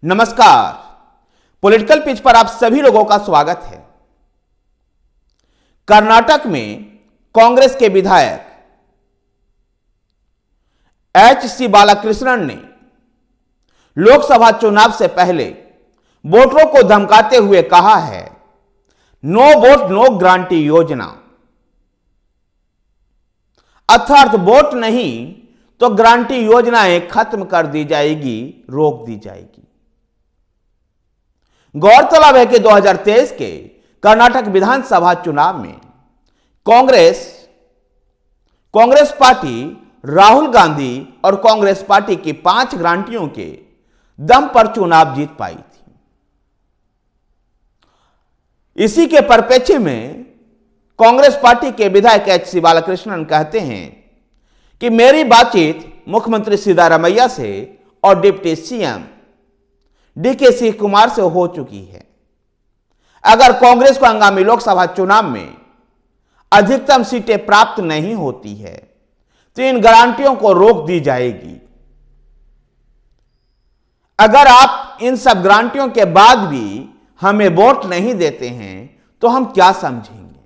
नमस्कार। Political pitch पर आप सभी लोगों का स्वागत है। कर्नाटक में कांग्रेस के विधायक एच.सी. बालाकृष्णन ने लोकसभा चुनाव से पहले वोटरों को धमकाते हुए कहा है, नो वोट नो गारंटी योजना, अर्थात वोट नहीं तो गारंटी योजनाएं खत्म कर दी जाएगी, रोक दी जाएगी। गौरतलब है कि 2023 के कर्नाटक विधानसभा चुनाव में कांग्रेस पार्टी राहुल गांधी और कांग्रेस पार्टी की 5 गारंटियों के दम पर चुनाव जीत पाई थी। इसी के परिप्रेक्ष्य में कांग्रेस पार्टी के विधायक एच.सी. बालाकृष्णन कहते हैं कि मेरी बातचीत मुख्यमंत्री सिद्धारमैया से और डिप्टी सीएम डी.के. कुमार से हो चुकी है। अगर कांग्रेस को आगामी लोकसभा चुनाव में अधिकतम सीटें प्राप्त नहीं होती है तो इन गारंटियों को रोक दी जाएगी। अगर आप इन सब गारंटियों के बाद भी हमें वोट नहीं देते हैं तो हम क्या समझेंगे।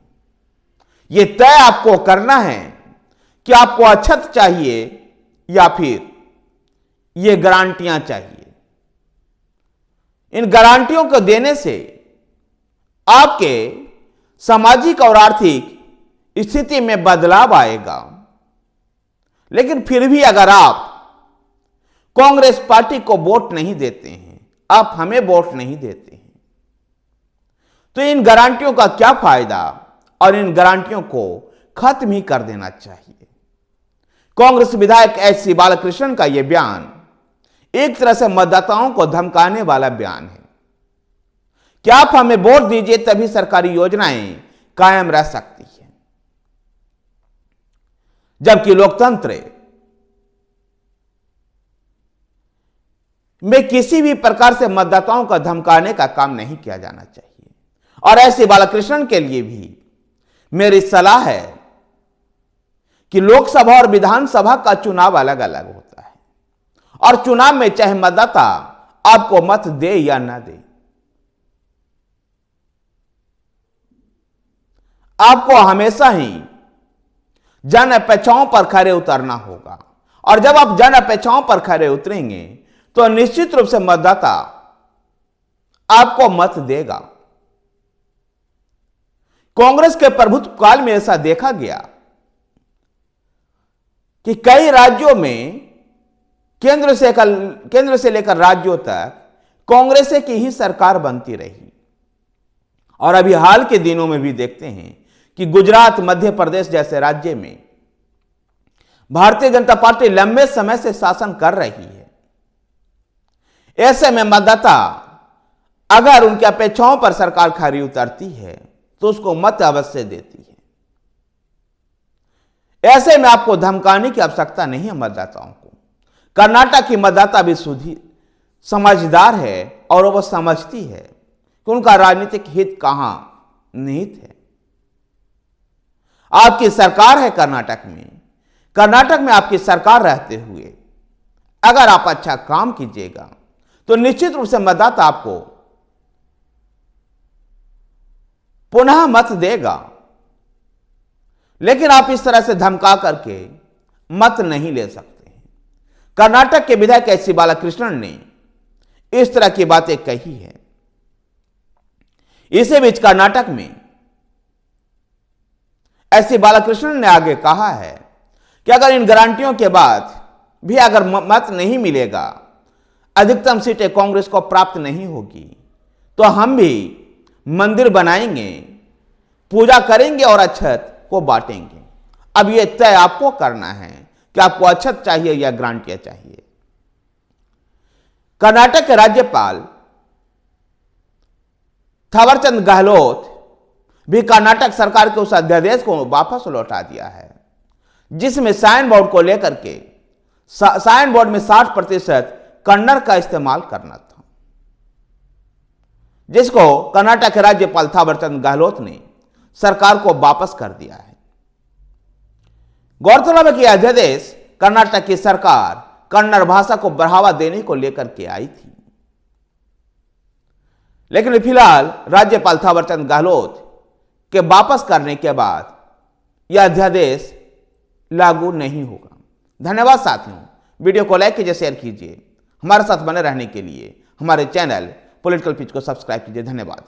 यह तय आपको करना है कि आपको अछत चाहिए या फिर ये गारंटियां चाहिए। इन गारंटियों को देने से आपके सामाजिक और आर्थिक स्थिति में बदलाव आएगा, लेकिन फिर भी अगर आप कांग्रेस पार्टी को वोट नहीं देते हैं, आप हमें वोट नहीं देते हैं, तो इन गारंटियों का क्या फायदा और इन गारंटियों को खत्म ही कर देना चाहिए। कांग्रेस विधायक एच.सी. बालाकृष्णन का यह बयान एक तरह से मतदाताओं को धमकाने वाला बयान है कि आप हमें वोट दीजिए तभी सरकारी योजनाएं कायम रह सकती है, जबकि लोकतंत्र में किसी भी प्रकार से मतदाताओं का धमकाने का काम नहीं किया जाना चाहिए। और ऐसे बालाकृष्णन के लिए भी मेरी सलाह है कि लोकसभा और विधानसभा का चुनाव अलग अलग होता है और चुनाव में चाहे मतदाता आपको मत दे या ना दे, आपको हमेशा ही जन अपेक्षाओं पर खरे उतरना होगा। और जब आप जन अपेक्षाओं पर खरे उतरेंगे तो निश्चित रूप से मतदाता आपको मत देगा। कांग्रेस के प्रभुत्व काल में ऐसा देखा गया कि कई राज्यों में केंद्र से लेकर राज्यों तक कांग्रेस की ही सरकार बनती रही। और अभी हाल के दिनों में भी देखते हैं कि गुजरात, मध्य प्रदेश जैसे राज्य में भारतीय जनता पार्टी लंबे समय से शासन कर रही है। ऐसे में मतदाता अगर उनकी अपेक्षाओं पर सरकार खरी उतरती है तो उसको मत अवश्य देती है। ऐसे में आपको धमकाने की आवश्यकता नहीं है मतदाताओं को। कर्नाटक की मतदाता भी समझदार है और वो समझती है कि उनका राजनीतिक हित कहां निहित है। आपकी सरकार है कर्नाटक में आपकी सरकार रहते हुए अगर आप अच्छा काम कीजिएगा तो निश्चित रूप से मतदाता आपको पुनः मत देगा। लेकिन आप इस तरह से धमका करके मत नहीं ले सकते हैं। कर्नाटक के विधायक एच.सी. बालाकृष्णन ने इस तरह की बातें कही है। इसी बीच कर्नाटक में एच.सी. बालाकृष्णन ने आगे कहा है कि अगर इन गारंटियों के बाद भी अगर मत नहीं मिलेगा, अधिकतम सीटें कांग्रेस को प्राप्त नहीं होगी, तो हम भी मंदिर बनाएंगे, पूजा करेंगे और अक्षत को बांटेंगे। अब यह तय आपको करना है कि आपको अक्षत चाहिए या गारंटियां चाहिए। कर्नाटक के राज्यपाल थावरचंद गहलोत भी कर्नाटक सरकार के उस अध्यादेश को वापस लौटा दिया है जिसमें साइन बोर्ड को लेकर के साइन बोर्ड में 60% कन्नड़ का इस्तेमाल करना था, जिसको कर्नाटक के राज्यपाल थावरचंद गहलोत ने सरकार को वापस कर दिया है। गौरतलब है कि अध्यादेश कर्नाटक की सरकार कन्नड़ भाषा को बढ़ावा देने को लेकर के आई थी। लेकिन फिलहाल राज्यपाल थावरचंद गहलोत के वापस करने के बाद यह अध्यादेश लागू नहीं होगा। धन्यवाद साथियों, वीडियो को लाइक कीजिए, शेयर कीजिए। हमारे साथ बने रहने के लिए हमारे चैनल पॉलिटिकल पिच को सब्सक्राइब कीजिए। धन्यवाद।